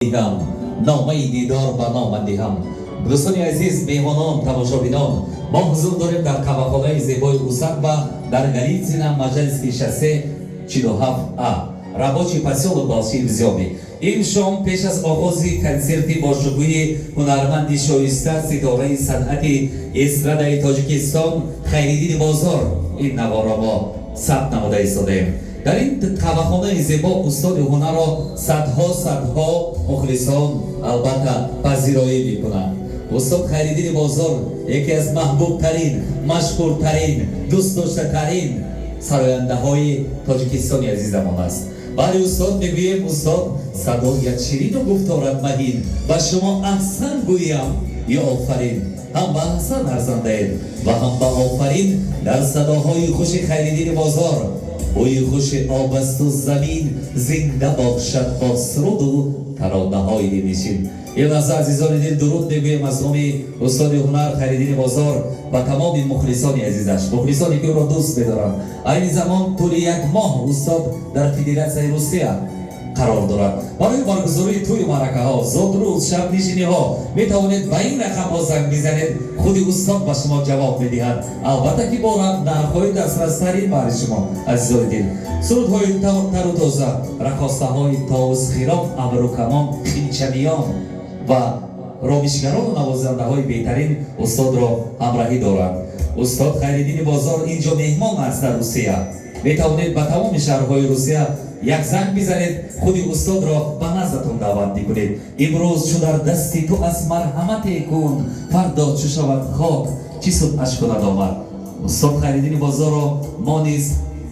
هم نامه دیدار با نامندی هم دوستان عزیز، میهمانان، تماشابینان، ما حضور داریم در قهوه‌خانه زیبای اوسق و در Голицыно Можайский шоссе 47А рабочий поселок Болшевизёвый. این شام پیش از آغاز کنسرتی باشکوهی هنرمند شایسته ستاره صنعت استرادای تاجیکستان خیریدین بازار این نوار را ما ثبت نموده ایستادیم. در این قهوه‌خانه زیبا استاد هنر را صدها مخلصان البته پذیرایی میکنند. استاد خیریدین بازار یکی از محبوب ترین، مشهور ترین، دوست داشته ترین سراینده های تاجیکستان عزیزمان است. برای استاد میگویم استاد صدایت شیرین و گفتارت مهین و شما احسن گویم یا آفرین. هم به احسن ارزنده اید و هم به آفرین در صداهای خوش خیریدین بازار. بوی خوش آب است و زمین زنده باشد با سرود و ترانه های دلنشین. یه لحظه عزیزان دل درود میگویم از نام استاد هنر خیریدین بازار و تمام مخلصان عزیزش، مخلصانی که او را دوست می‌دارند. این زمان طول یک ماه استاد در فدراسیای روسیه قرار دارد. برای برگزاری توی معرکه ها، زود روز، شب نشینی ها می توانید به این رقم ها زنگ بزنید، خود استاد به شما جواب میدهد. البته که با نرخ‌های دسترس ترین برای شما عزیزان دل. سرودهای تر و تازه، رقاصه های طاووس خیرام، ابروکمان، خینچمیان و رامشگران و نوازنده های بهترین استاد را همراهی دارند. استاد خیریدین بازار اینجا مهمان است در روسیه. می توانید به تمام شهرهای روسیه یک زنگ بزنید، خود استاد را به نزدتون دعوت میکنید. امروز چو در دستی تو از مرحمت کن، فردا چو شود خاک چی سود اش کند آمد. استاد خیریدین بازار را ما نیز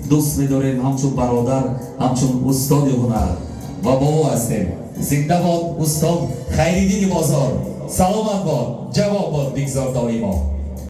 دوست می‌داریم، همچون برادر، همچون استاد هنر و با او هستیم. زنده باد استاد خیریدین بازار، سلامت باد، جواب باد بگذار دایما.